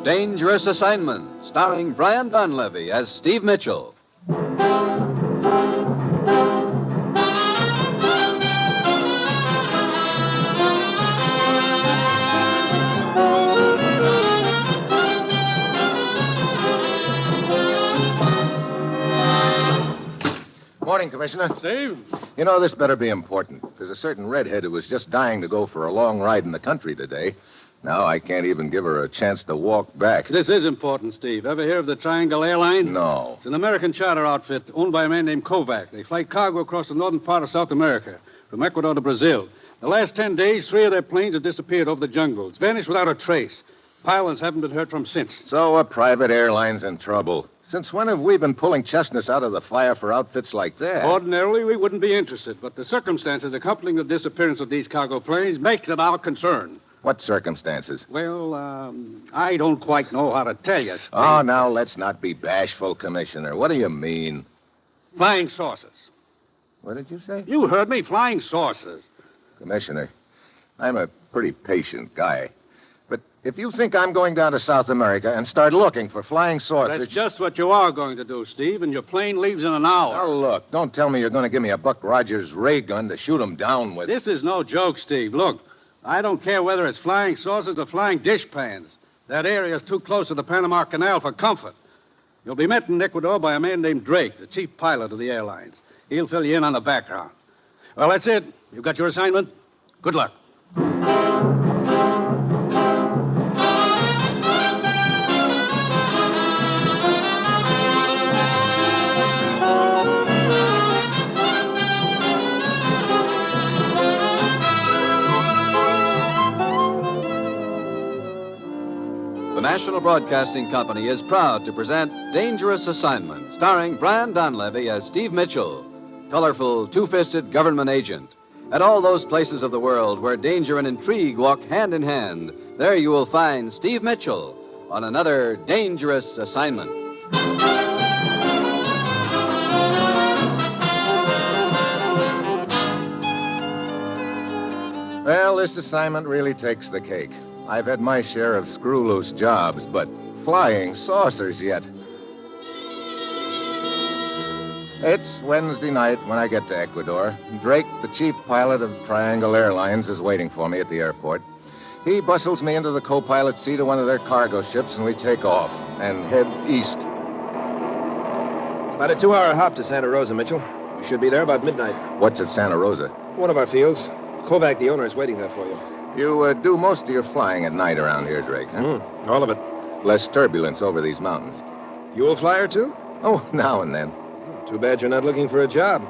Dangerous Assignment, starring Brian Donlevy as Steve Mitchell. Morning, Commissioner. Steve? You know, this better be important. There's a certain redhead who was just dying to go for a long ride in the country today. Now I can't even give her a chance to walk back. This is important, Steve. Ever hear of the Triangle Airline? No. It's an American charter outfit owned by a man named Kovac. They fly cargo across the northern part of South America, from Ecuador to Brazil. The last 10 days, 3 of their planes have disappeared over the jungles, vanished without a trace. Pilots haven't been heard from since. So a private airline's in trouble. Since when have we been pulling chestnuts out of the fire for outfits like that? Ordinarily, we wouldn't be interested, but the circumstances accompanying the disappearance of these cargo planes makes it our concern. What circumstances? Well, I don't quite know how to tell you, Steve. Oh, now let's not be bashful, Commissioner. What do you mean? Flying saucers. What did you say? You heard me, flying saucers. Commissioner, I'm a pretty patient guy. But if you think I'm going down to South America and start looking for flying saucers... That's just what you are going to do, Steve, and your plane leaves in an hour. Now, look, don't tell me you're going to give me a Buck Rogers ray gun to shoot them down with. This is no joke, Steve. Look, I don't care whether it's flying saucers or flying dish pans. That area is too close to the Panama Canal for comfort. You'll be met in Ecuador by a man named Drake, the chief pilot of the airlines. He'll fill you in on the background. Well, that's it. You've got your assignment. Good luck. The National Broadcasting Company is proud to present Dangerous Assignment, starring Brian Donlevy as Steve Mitchell, colorful, two-fisted government agent. At all those places of the world where danger and intrigue walk hand in hand, there you will find Steve Mitchell on another Dangerous Assignment. Well, this assignment really takes the cake. I've had my share of screw-loose jobs, but flying saucers yet. It's Wednesday night when I get to Ecuador. Drake, the chief pilot of Triangle Airlines, is waiting for me at the airport. He bustles me into the co-pilot seat of one of their cargo ships, and we take off and head east. It's about a 2-hour hop to Santa Rosa, Mitchell. You should be there about midnight. What's at Santa Rosa? One of our fields. Kovac, the owner, is waiting there for you. You do most of your flying at night around here, Drake, huh? All of it. Less turbulence over these mountains. You a flyer, too? Oh, now and then. Too bad you're not looking for a job.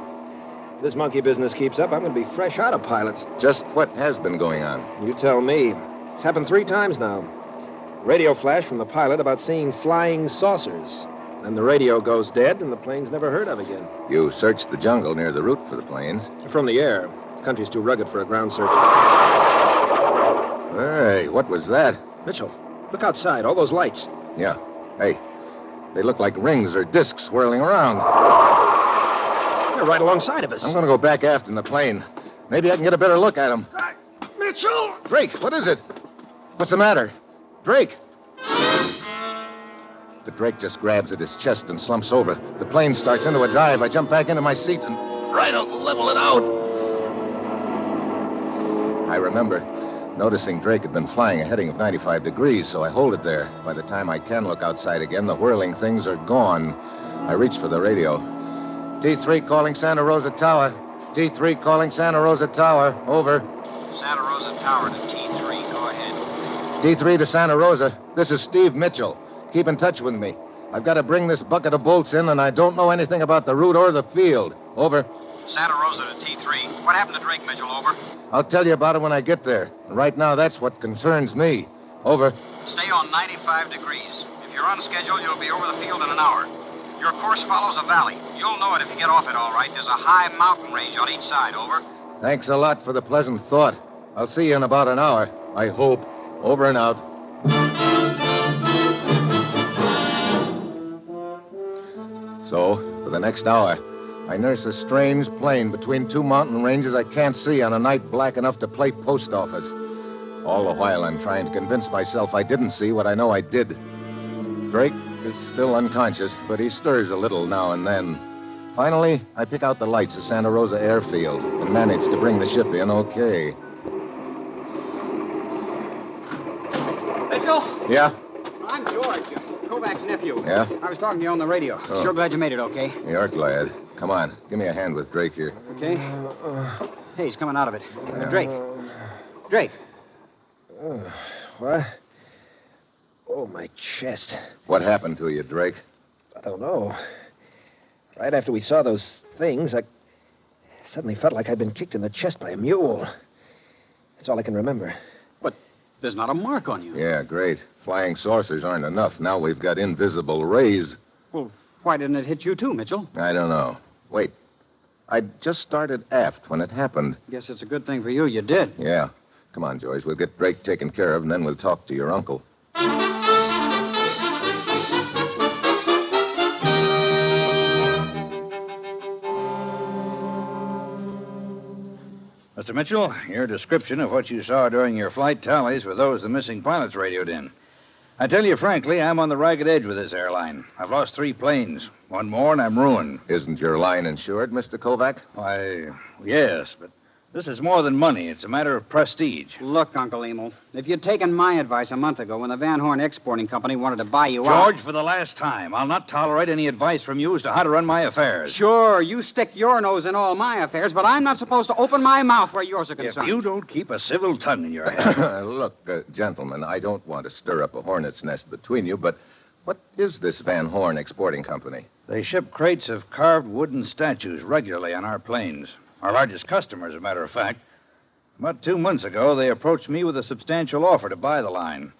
If this monkey business keeps up, I'm going to be fresh out of pilots. Just what has been going on? You tell me. It's happened 3 times now. Radio flash from the pilot about seeing flying saucers. Then the radio goes dead, and the plane's never heard of again. You searched the jungle near the route for the planes. From the air. The country's too rugged for a ground search. Hey, what was that? Mitchell, look outside. All those lights. Yeah. Hey, they look like rings or discs swirling around. They're right alongside of us. I'm going to go back aft in the plane. Maybe I can get a better look at them. Mitchell! Drake, what is it? What's the matter? Drake! The Drake just grabs at his chest and slumps over. The plane starts into a dive. I jump back into my seat and try to level it out. I remember noticing Drake had been flying a heading of 95 degrees, so I hold it there. By the time I can look outside again, the whirling things are gone. I reach for the radio. T3 calling Santa Rosa Tower. T3 calling Santa Rosa Tower. Over. Santa Rosa Tower to T3. Go ahead. T3 to Santa Rosa. This is Steve Mitchell. Keep in touch with me. I've got to bring this bucket of bolts in, and I don't know anything about the route or the field. Over. Santa Rosa to T3. What happened to Drake, Mitchell? Over. I'll tell you about it when I get there. Right now, that's what concerns me. Over. Stay on 95 degrees. If you're on schedule, you'll be over the field in an hour. Your course follows a valley. You'll know it if you get off it all right. There's a high mountain range on each side. Over. Thanks a lot for the pleasant thought. I'll see you in about an hour. I hope. Over and out. So, for the next hour, I nurse a strange plane between 2 mountain ranges I can't see on a night black enough to play post office. All the while, I'm trying to convince myself I didn't see what I know I did. Drake is still unconscious, but he stirs a little now and then. Finally, I pick out the lights of Santa Rosa Airfield and manage to bring the ship in okay. Mitchell? Yeah? I'm George, Kovac's nephew. Yeah? I was talking to you on the radio. Oh. Sure glad you made it okay. You're glad. Come on, give me a hand with Drake here. Okay. Hey, he's coming out of it. Drake. Drake. What? Oh, my chest. What happened to you, Drake? I don't know. Right after we saw those things, I suddenly felt like I'd been kicked in the chest by a mule. That's all I can remember. But there's not a mark on you. Yeah, great. Flying saucers aren't enough. Now we've got invisible rays. Well, why didn't it hit you too, Mitchell? I don't know. Wait. I just started aft when it happened. Guess it's a good thing for you did. Yeah. Come on, Joyce. We'll get Drake taken care of, and then we'll talk to your uncle. Mr. Mitchell, your description of what you saw during your flight tallies with those the missing pilots radioed in. I tell you frankly, I'm on the ragged edge with this airline. I've lost 3 planes. One more and I'm ruined. Isn't your line insured, Mr. Kovac? Why, yes, but this is more than money. It's a matter of prestige. Look, Uncle Emil, if you'd taken my advice a month ago when the Van Horn Exporting Company wanted to buy you out... George, for the last time, I'll not tolerate any advice from you as to how to run my affairs. Sure, you stick your nose in all my affairs, but I'm not supposed to open my mouth where yours are concerned. If you don't keep a civil tongue in your head... Look, gentlemen, I don't want to stir up a hornet's nest between you, but what is this Van Horn Exporting Company? They ship crates of carved wooden statues regularly on our planes. Our largest customer, as a matter of fact. About 2 months ago, they approached me with a substantial offer to buy the line.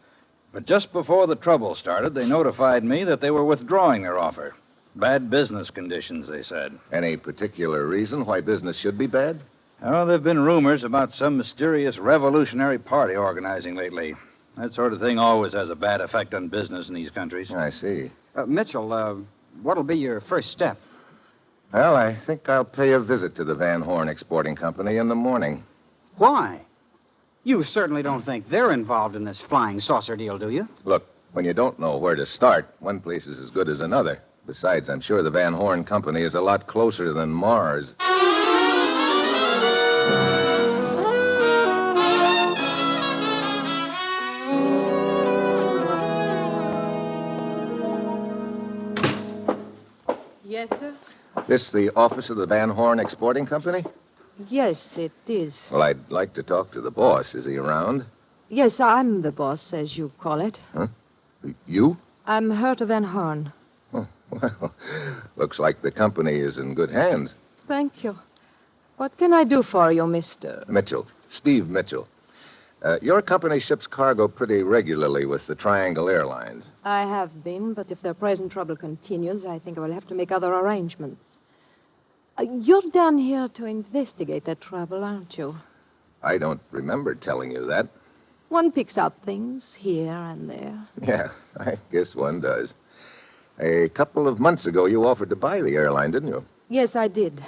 But just before the trouble started, they notified me that they were withdrawing their offer. Bad business conditions, they said. Any particular reason why business should be bad? Oh, there have been rumors about some mysterious revolutionary party organizing lately. That sort of thing always has a bad effect on business in these countries. I see. Mitchell, what'll be your first step? Well, I think I'll pay a visit to the Van Horn Exporting Company in the morning. Why? You certainly don't think they're involved in this flying saucer deal, do you? Look, when you don't know where to start, one place is as good as another. Besides, I'm sure the Van Horn Company is a lot closer than Mars. Yes, sir? This the office of the Van Horn Exporting Company? Yes, it is. Well, I'd like to talk to the boss. Is he around? Yes, I'm the boss, as you call it. Huh? You? I'm Herta Van Horn. Oh, well, looks like the company is in good hands. Thank you. What can I do for you, Mr. Mitchell. Steve Mitchell. Your company ships cargo pretty regularly with the Triangle Airlines. I have been, but if their present trouble continues, I think I will have to make other arrangements. You're down here to investigate that trouble, aren't you? I don't remember telling you that. One picks up things here and there. Yeah, I guess one does. A couple of months ago, you offered to buy the airline, didn't you? Yes, I did.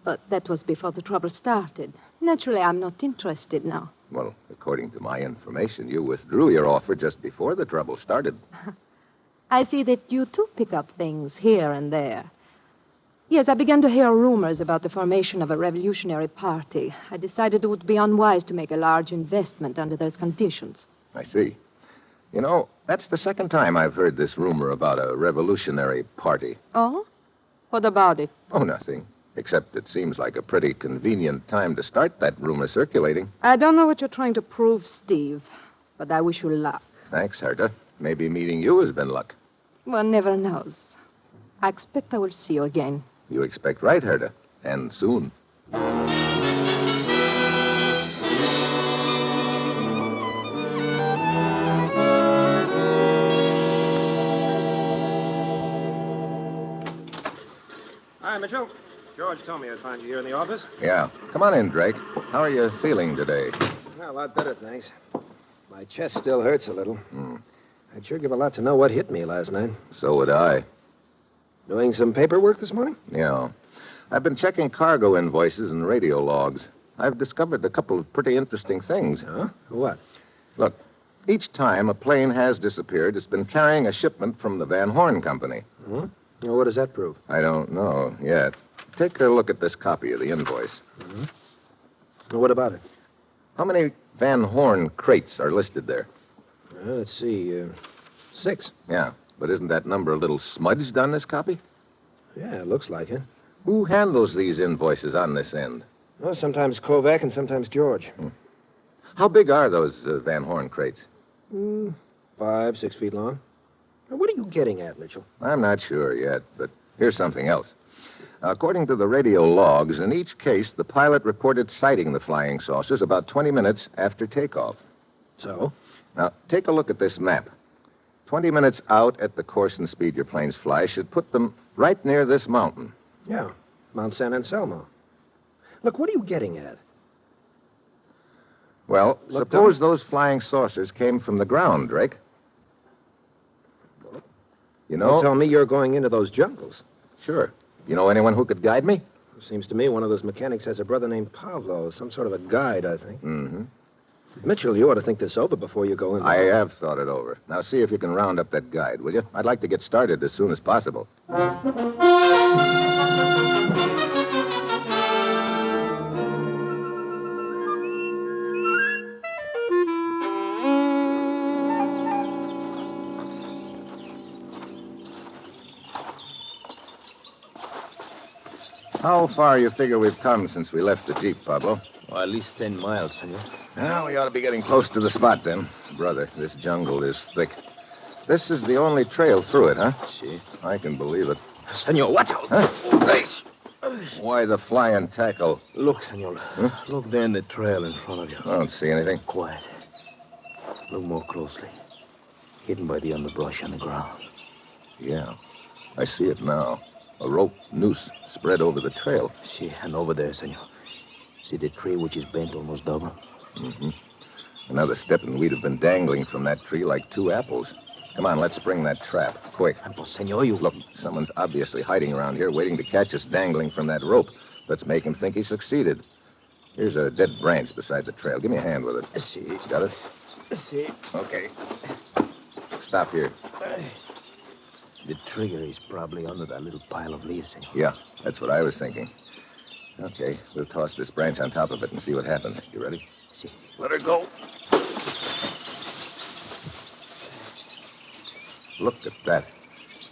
But that was before the trouble started. Naturally, I'm not interested now. Well, according to my information, you withdrew your offer just before the trouble started. I see that you, too, pick up things here and there. Yes, I began to hear rumors about the formation of a revolutionary party. I decided it would be unwise to make a large investment under those conditions. I see. You know, that's the second time I've heard this rumor about a revolutionary party. Oh? What about it? Oh, nothing. Except it seems like a pretty convenient time to start that rumor circulating. I don't know what you're trying to prove, Steve, but I wish you luck. Thanks, Herta. Maybe meeting you has been luck. One never knows. I expect I will see you again. You expect right, Herta. And soon. Hi, Mitchell. George told me I'd find you here in the office. Yeah. Come on in, Drake. How are you feeling today? Well, a lot better, thanks. My chest still hurts a little. I'd sure give a lot to know what hit me last night. So would I. Doing some paperwork this morning? Yeah. I've been checking cargo invoices and radio logs. I've discovered a couple of pretty interesting things. Huh? What? Look, each time a plane has disappeared, it's been carrying a shipment from the Van Horn Company. Hmm? Well, what does that prove? I don't know yet. Take a look at this copy of the invoice. Mm-hmm. Well, what about it? How many Van Horn crates are listed there? Let's see. 6. Yeah, but isn't that number a little smudged on this copy? Yeah, it looks like it. Who handles these invoices on this end? Well, sometimes Kovac and sometimes George. How big are those Van Horn crates? 5, 6 feet long. Now, what are you getting at, Mitchell? I'm not sure yet, but here's something else. According to the radio logs, in each case, the pilot reported sighting the flying saucers about 20 minutes after takeoff. So? Now, take a look at this map. 20 minutes out at the course and speed your planes fly should put them right near this mountain. Yeah, Mount San Anselmo. Look, what are you getting at? Well, Look, suppose those flying saucers came from the ground, Drake. You know... Don't tell me you're going into those jungles. Sure. You know anyone who could guide me? Seems to me one of those mechanics has a brother named Pavlo, some sort of a guide, I think. Mm-hmm. Mitchell, you ought to think this over before you go in. I have thought it over. Now see if you can round up that guide, will you? I'd like to get started as soon as possible. How far you figure we've come since we left the Jeep, Pablo? Well, at least 10 miles, senor. Well, we ought to be getting close to the spot, then. Brother, this jungle is thick. This is the only trail through it, huh? Si. I can believe it. Senor, watch out! Huh? Hey! Why the flying tackle? Look, senor. Look there in the trail in front of you. I don't see anything. Quiet. Look more closely. Hidden by the underbrush on the ground. Yeah, I see it now. A rope noose spread over the trail. See, and over there, senor. See the tree which is bent almost double? Mm-hmm. Another step and we'd have been dangling from that tree like 2 apples. Come on, let's spring that trap. Quick. But, senor, you... Look, someone's obviously hiding around here, waiting to catch us dangling from that rope. Let's make him think he succeeded. Here's a dead branch beside the trail. Give me a hand with it. See. Got it? See. Okay. Stop here. The trigger is probably under that little pile of leaves, senor. Yeah, that's what I was thinking. Okay, we'll toss this branch on top of it and see what happens. You ready? See. Let her go. Look at that.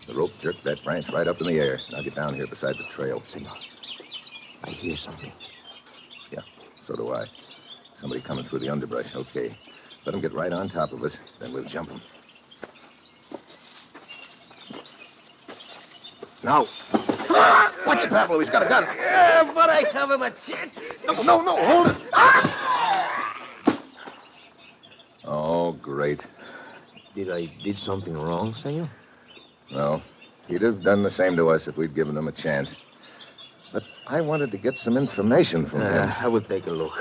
The rope jerked that branch right up in the air. Now get down here beside the trail. Senor, I hear something. Yeah, so do I. Somebody coming through the underbrush. Okay. Let him get right on top of us, then we'll jump him. Now. Watch it, Pablo. He's got a gun. But I have him a shit. No, hold it. Oh, great. Did I did something wrong, senor? No. He'd have done the same to us if we'd given him a chance. But I wanted to get some information from him. I will take a look.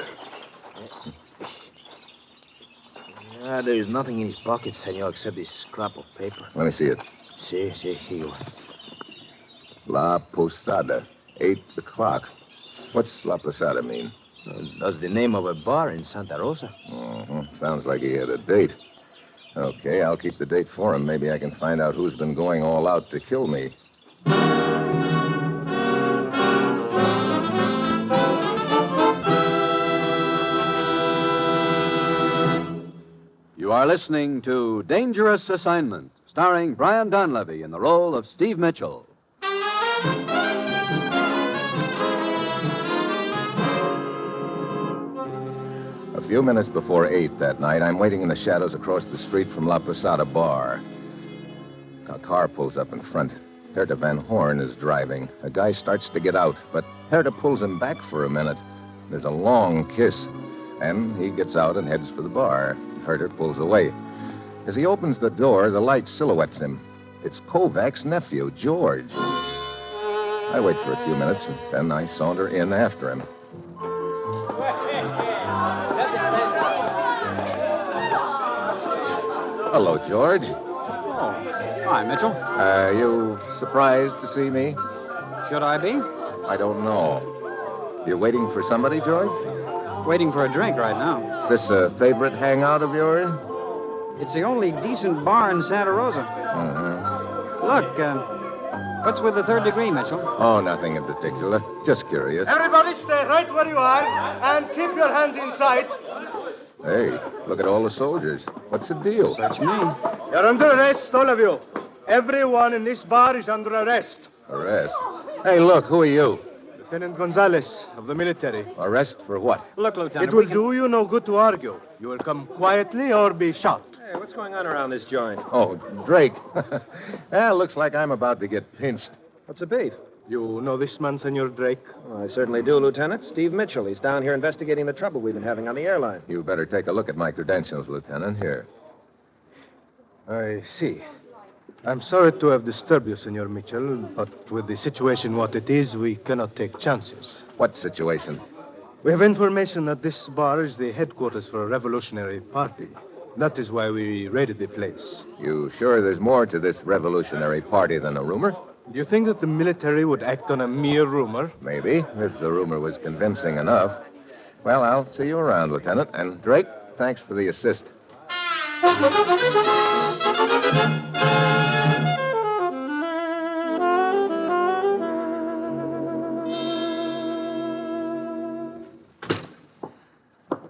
There is nothing in his pocket, senor, except this scrap of paper. Let me see it. See, here you are. La Posada, 8 o'clock. What's La Posada mean? That's the name of a bar in Santa Rosa. Mm-hmm. Sounds like he had a date. Okay, I'll keep the date for him. Maybe I can find out who's been going all out to kill me. You are listening to Dangerous Assignment, starring Brian Donlevy in the role of Steve Mitchell. A few minutes before 8 that night, I'm waiting in the shadows across the street from La Posada Bar. A car pulls up in front. Herta Van Horn is driving. A guy starts to get out, but Herta pulls him back for a minute. There's a long kiss, and he gets out and heads for the bar. Herta pulls away. As he opens the door, the light silhouettes him. It's Kovac's nephew, George. I wait for a few minutes, and then I saunter in after him. Hello, George. Oh, hi, Mitchell. Are you surprised to see me? Should I be? I don't know. You're waiting for somebody, George? waiting for a drink right now. This a favorite hangout of yours? It's the only decent bar in Santa Rosa. Mm-hmm. Look, what's with the third degree, Mitchell? Oh, nothing in particular. Just curious. Everybody stay right where you are and keep your hands in sight. Hey, look at all the soldiers. What's the deal? Search me. You're under arrest, all of you. Everyone in this bar is under arrest. Arrest? Hey, look, who are you? Lieutenant Gonzalez of the military. Arrest for what? Look, Lieutenant. It will do you no good to argue. You will come quietly or be shot. Hey, what's going on around this joint? Oh, Drake. Well, looks like I'm about to get pinched. What's the beat? You know this man, Senor Drake? Well, I certainly do, Lieutenant. Steve Mitchell. He's down here investigating the trouble we've been having on the airline. You better take a look at my credentials, Lieutenant. Here. I see. I'm sorry to have disturbed you, Senor Mitchell, but with the situation what it is, we cannot take chances. What situation? We have information that this bar is the headquarters for a revolutionary party. That is why we raided the place. You sure there's more to this revolutionary party than a rumor? Do you think that the military would act on a mere rumor? Maybe, if the rumor was convincing enough. Well, I'll see you around, Lieutenant. And Drake, thanks for the assist.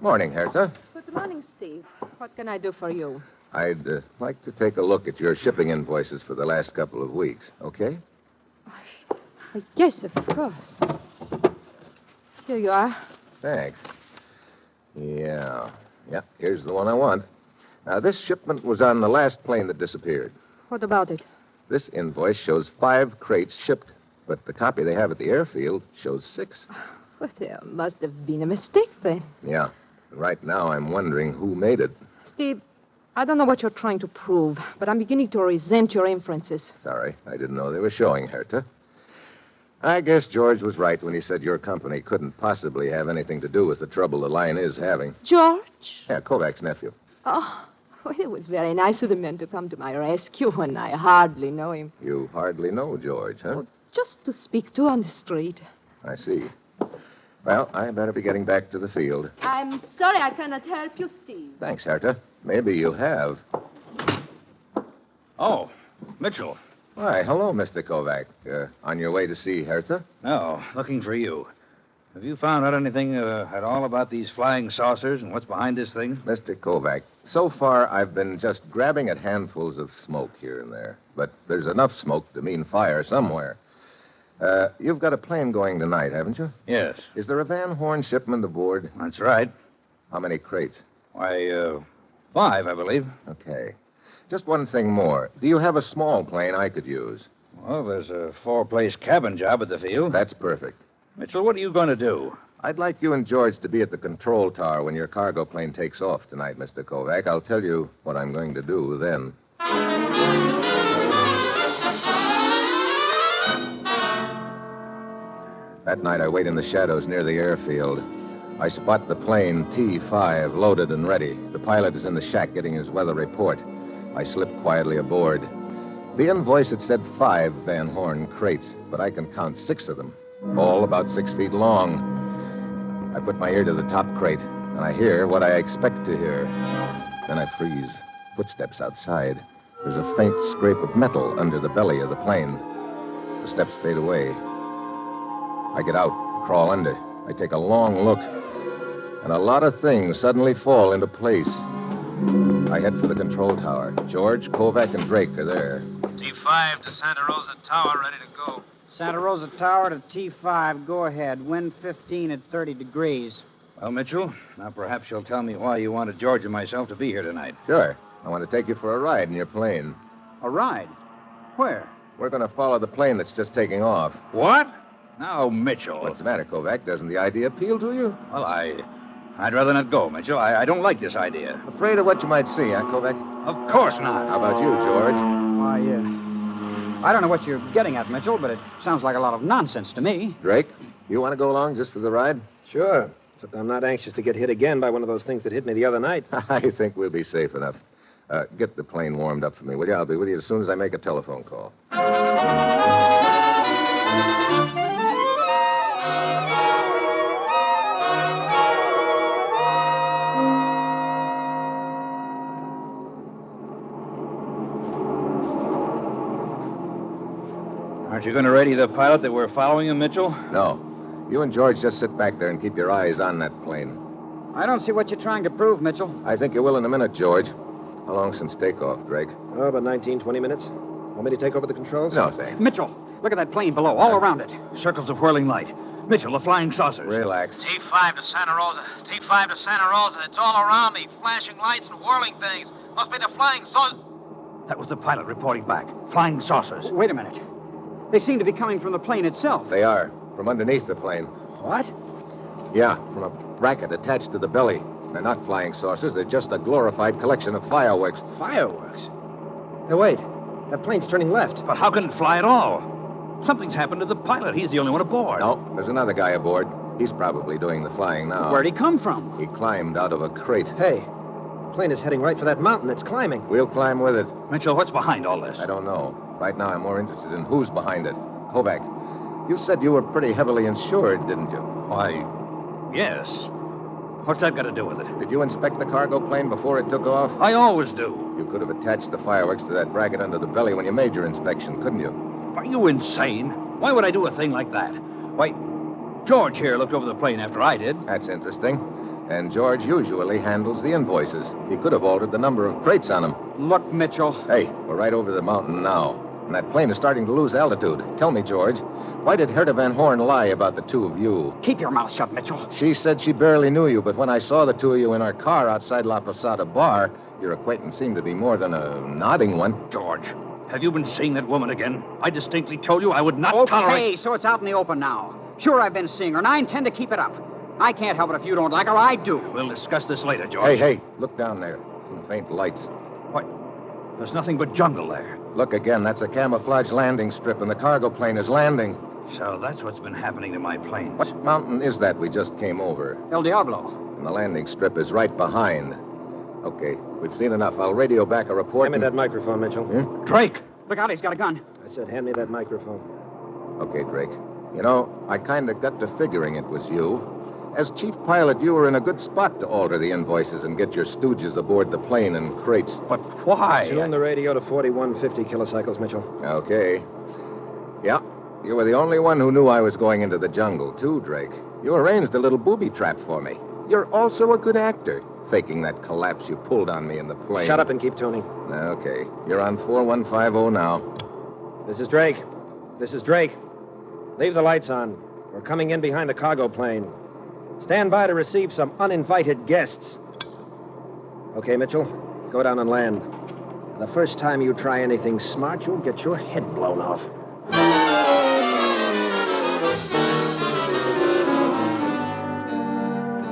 Morning, Hertha. Good morning, Steve. What can I do for you? I'd like to take a look at your shipping invoices for the last couple of weeks, okay? Yes, of course. Here you are. Thanks. Yeah, here's the one I want. Now, this shipment was on the last plane that disappeared. What about it? This invoice shows 5 crates shipped, but the copy they have at the airfield shows 6. Well, there must have been a mistake then. Yeah. Right now, I'm wondering who made it. Steve, I don't know what you're trying to prove, but I'm beginning to resent your inferences. Sorry, I didn't know they were showing, Hertha. I guess George was right when he said your company couldn't possibly have anything to do with the trouble the line is having. George? Yeah, Kovac's nephew. Oh, well, it was very nice of the men to come to my rescue when I hardly know him. You hardly know George, huh? Oh, just to speak to on the street. I see. Well, I better be getting back to the field. I'm sorry I cannot help you, Steve. Thanks, Hertha. Maybe you have. Oh, Mitchell. Why, hello, Mr. Kovac. On your way to see Hertha? No, looking for you. Have you found out anything at all about these flying saucers and what's behind this thing? Mr. Kovac, so far I've been just grabbing at handfuls of smoke here and there. But there's enough smoke to mean fire somewhere. You've got a plane going tonight, haven't you? Yes. Is there a Van Horn shipment aboard? That's right. How many crates? Why, 5, I believe. Okay. Just one thing more. Do you have a small plane I could use? Well, there's a 4-place cabin job at the field. That's perfect. Mitchell, what are you going to do? I'd like you and George to be at the control tower when your cargo plane takes off tonight, Mr. Kovac. I'll tell you what I'm going to do then. That night, I wait in the shadows near the airfield. I spot the plane T-5 loaded and ready. The pilot is in the shack getting his weather report. I slip quietly aboard. The invoice had said 5 Van Horn crates, but I can count 6 of them, all about 6 feet long. I put my ear to the top crate, and I hear what I expect to hear. Then I freeze. Footsteps outside. There's a faint scrape of metal under the belly of the plane. The steps fade away. I get out, crawl under. I take a long look, and a lot of things suddenly fall into place. I head for the control tower. George, Kovac, and Drake are there. T5 to Santa Rosa Tower, ready to go. Santa Rosa Tower to T5. Go ahead. Wind 15 at 30 degrees. Well, Mitchell, now perhaps you'll tell me why you wanted George and myself to be here tonight. Sure. I want to take you for a ride in your plane. A ride? Where? We're going to follow the plane that's just taking off. What? Now, Mitchell. What's the matter, Kovac? Doesn't the idea appeal to you? Well, I'd rather not go, Mitchell. I don't like this idea. Afraid of what you might see, huh, Kovac? Of course not. How about you, George? Why, I don't know what you're getting at, Mitchell, but it sounds like a lot of nonsense to me. Drake, you want to go along just for the ride? Sure. Except I'm not anxious to get hit again by one of those things that hit me the other night. I think we'll be safe enough. Get the plane warmed up for me, will you? I'll be with you as soon as I make a telephone call. Aren't you going to radio the pilot that we're following him, Mitchell? No. You and George just sit back there and keep your eyes on that plane. I don't see what you're trying to prove, Mitchell. I think you will in a minute, George. How long since takeoff, Drake? Oh, about 19, 20 minutes. Want me to take over the controls? No, thanks. Mitchell, look at that plane below, all around it. Circles of whirling light. Mitchell, the flying saucers. Relax. T5 to Santa Rosa. T5 to Santa Rosa. It's all around me. Flashing lights and whirling things. Must be the flying saucers. That was the pilot reporting back. Flying saucers. Wait a minute. They seem to be coming from the plane itself. They are. From underneath the plane. What? Yeah, from a bracket attached to the belly. They're not flying saucers. They're just a glorified collection of fireworks. Fireworks? Hey, wait. That plane's turning left. But how can it fly at all? Something's happened to the pilot. He's the only one aboard. No, there's another guy aboard. He's probably doing the flying now. Where'd he come from? He climbed out of a crate. Hey, the plane is heading right for that mountain. It's climbing. We'll climb with it. Mitchell, what's behind all this? I don't know. Right now, I'm more interested in who's behind it. Kovac, you said you were pretty heavily insured, didn't you? Why, yes. What's that got to do with it? Did you inspect the cargo plane before it took off? I always do. You could have attached the fireworks to that bracket under the belly when you made your inspection, couldn't you? Are you insane? Why would I do a thing like that? Why, George here looked over the plane after I did. That's interesting. And George usually handles the invoices. He could have altered the number of crates on them. Look, Mitchell. Hey, we're right over the mountain now. And that plane is starting to lose altitude. Tell me, George, why did Herta Van Horn lie about the two of you? Keep your mouth shut, Mitchell. She said she barely knew you, but when I saw the two of you in our car outside La Posada Bar, your acquaintance seemed to be more than a nodding one. George, have you been seeing that woman again? I distinctly told you I would not Okay, tolerate... so it's out in the open now. Sure, I've been seeing her, and I intend to keep it up. I can't help it if you don't like her. I do. We'll discuss this later, George. Hey, look down there. Some faint lights. What? There's nothing but jungle there. Look again. That's a camouflage landing strip, and the cargo plane is landing. So that's what's been happening to my planes. What mountain is that we just came over? El Diablo. And the landing strip is right behind. Okay, we've seen enough. I'll radio back a report. Hand me that microphone, Mitchell. Drake! Look out, he's got a gun. I said hand me that microphone. Okay, Drake. You know, I kind of got to figuring it was you. As chief pilot, you were in a good spot to alter the invoices and get your stooges aboard the plane in crates. But why? Tune the radio to 4150 kilocycles, Mitchell. Okay. Yeah, you were the only one who knew I was going into the jungle, too, Drake. You arranged a little booby trap for me. You're also a good actor, faking that collapse you pulled on me in the plane. Shut up and keep tuning. Okay, you're on 4150 now. This is Drake. This is Drake. Leave the lights on. We're coming in behind the cargo plane. Stand by to receive some uninvited guests. Okay, Mitchell, go down and land. The first time you try anything smart, you'll get your head blown off.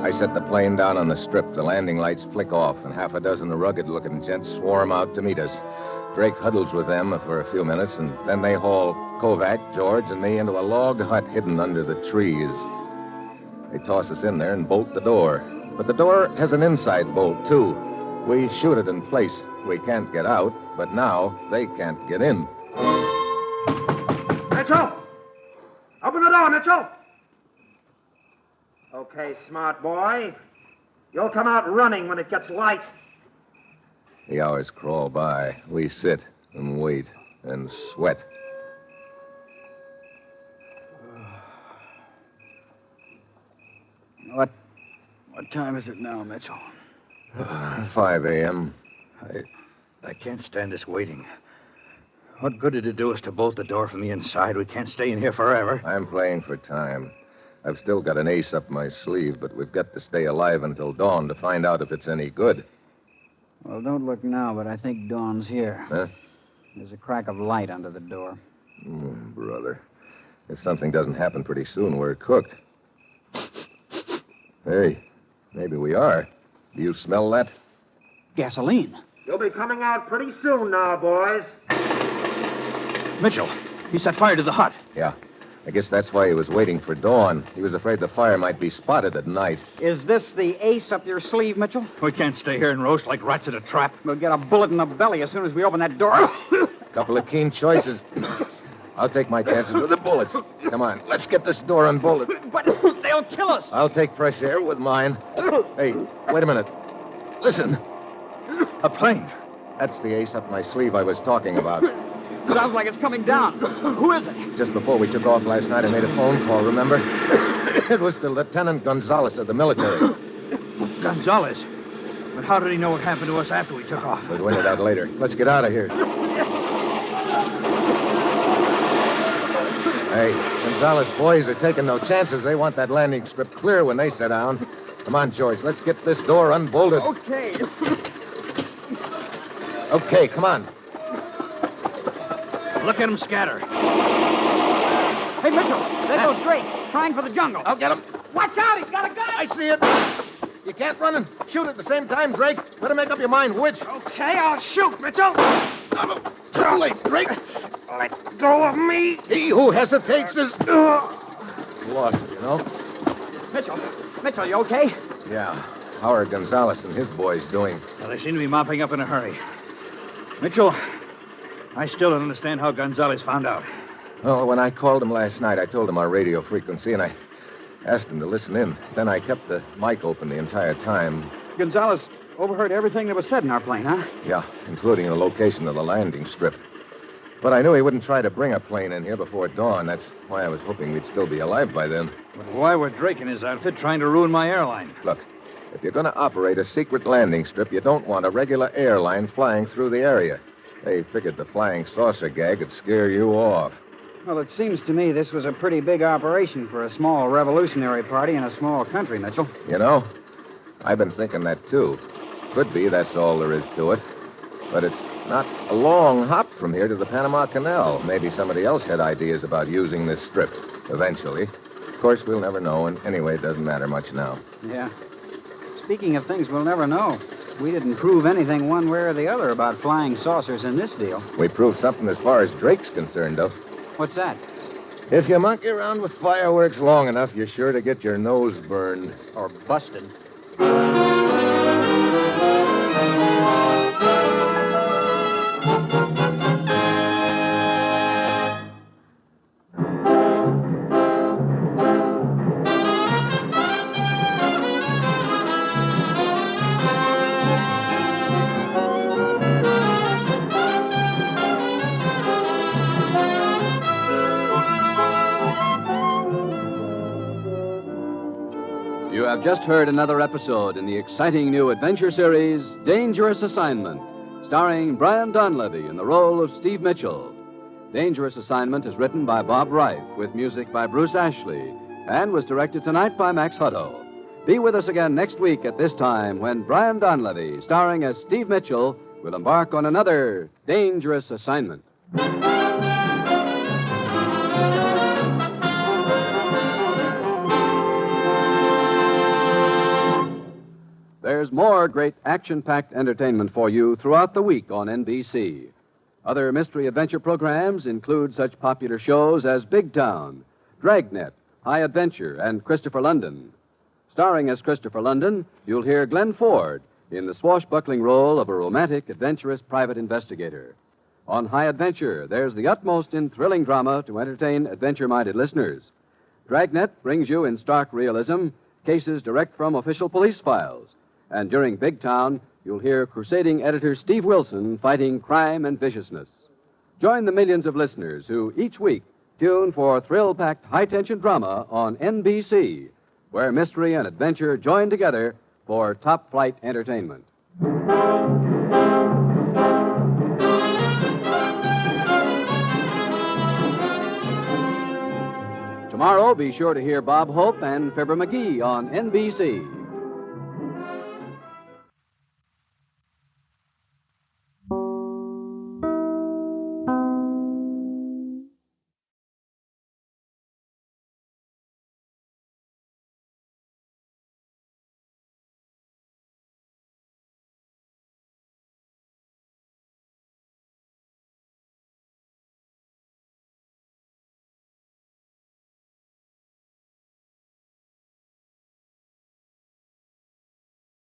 I set the plane down on the strip. The landing lights flick off, and half a dozen rugged-looking gents swarm out to meet us. Drake huddles with them for a few minutes, and then they haul Kovac, George, and me into a log hut hidden under the trees. They toss us in there and bolt the door. But the door has an inside bolt, too. We shoot it in place. We can't get out, but now they can't get in. Mitchell! Open the door, Mitchell! Okay, smart boy. You'll come out running when it gets light. The hours crawl by. We sit and wait and sweat. What time is it now, Mitchell? 5 a.m. I can't stand this waiting. What good did it do us to bolt the door from the inside? We can't stay in here forever. I'm playing for time. I've still got an ace up my sleeve, but we've got to stay alive until dawn to find out if it's any good. Well, don't look now, but I think Dawn's here. Huh? There's a crack of light under the door. Brother. If something doesn't happen pretty soon, we're cooked. Hey, maybe we are. Do you smell that? Gasoline. You'll be coming out pretty soon now, boys. Mitchell, he set fire to the hut. Yeah. I guess that's why he was waiting for dawn. He was afraid the fire might be spotted at night. Is this the ace up your sleeve, Mitchell? We can't stay here and roast like rats in a trap. We'll get a bullet in the belly as soon as we open that door. Couple of keen choices. I'll take my chances with the bullets. Come on, let's get this door unbolted. But they'll kill us. I'll take fresh air with mine. Hey, wait a minute. Listen. A plane. That's the ace up my sleeve I was talking about. Sounds like it's coming down. Who is it? Just before we took off last night, I made a phone call, remember? It was to Lieutenant Gonzalez of the military. Gonzalez? But how did he know what happened to us after we took off? We'll find it out later. Let's get out of here. Hey, Gonzalez boys are taking no chances. They want that landing strip clear when they sit down. Come on, George. Let's get this door unbolted. Okay. Okay, come on. Look at him scatter. Hey, Mitchell, there goes Drake, trying for the jungle. I'll get him. Watch out, he's got a gun. I see it. You can't run and shoot at the same time, Drake. Better make up your mind which. Okay, I'll shoot, Mitchell. Too late, Drake. Let go of me. He who hesitates is lost, you know. Mitchell, you okay? Yeah. How are Gonzalez and his boys doing? Well, they seem to be mopping up in a hurry. Mitchell, I still don't understand how Gonzalez found out. Well, when I called him last night, I told him our radio frequency, and I asked him to listen in. Then I kept the mic open the entire time. Gonzalez overheard everything that was said in our plane, huh? Yeah, including the location of the landing strip. But I knew he wouldn't try to bring a plane in here before dawn. That's why I was hoping we'd still be alive by then. But why were Drake and his outfit trying to ruin my airline? Look, if you're going to operate a secret landing strip, you don't want a regular airline flying through the area. They figured the flying saucer gag would scare you off. Well, it seems to me this was a pretty big operation for a small revolutionary party in a small country, Mitchell. You know, I've been thinking that, too. Could be that's all there is to it. But it's not a long hop from here to the Panama Canal. Maybe somebody else had ideas about using this strip eventually. Of course, we'll never know, and anyway, it doesn't matter much now. Yeah. Speaking of things we'll never know, we didn't prove anything one way or the other about flying saucers in this deal. We proved something as far as Drake's concerned, though. What's that? If you monkey around with fireworks long enough, you're sure to get your nose burned. Or busted. You have just heard another episode in the exciting new adventure series, Dangerous Assignment, starring Brian Donlevy in the role of Steve Mitchell. Dangerous Assignment is written by Bob Reif, with music by Bruce Ashley, and was directed tonight by Max Hutto. Be with us again next week at this time when Brian Donlevy, starring as Steve Mitchell, will embark on another Dangerous Assignment. There's more great action-packed entertainment for you throughout the week on NBC. Other mystery adventure programs include such popular shows as Big Town, Dragnet, High Adventure, and Christopher London. Starring as Christopher London, you'll hear Glenn Ford in the swashbuckling role of a romantic, adventurous private investigator. On High Adventure, there's the utmost in thrilling drama to entertain adventure-minded listeners. Dragnet brings you in stark realism cases direct from official police files. And during Big Town, you'll hear crusading editor Steve Wilson fighting crime and viciousness. Join the millions of listeners who each week tune for thrill-packed high-tension drama on NBC, where mystery and adventure join together for top-flight entertainment. Tomorrow, be sure to hear Bob Hope and Fibber McGee on NBC.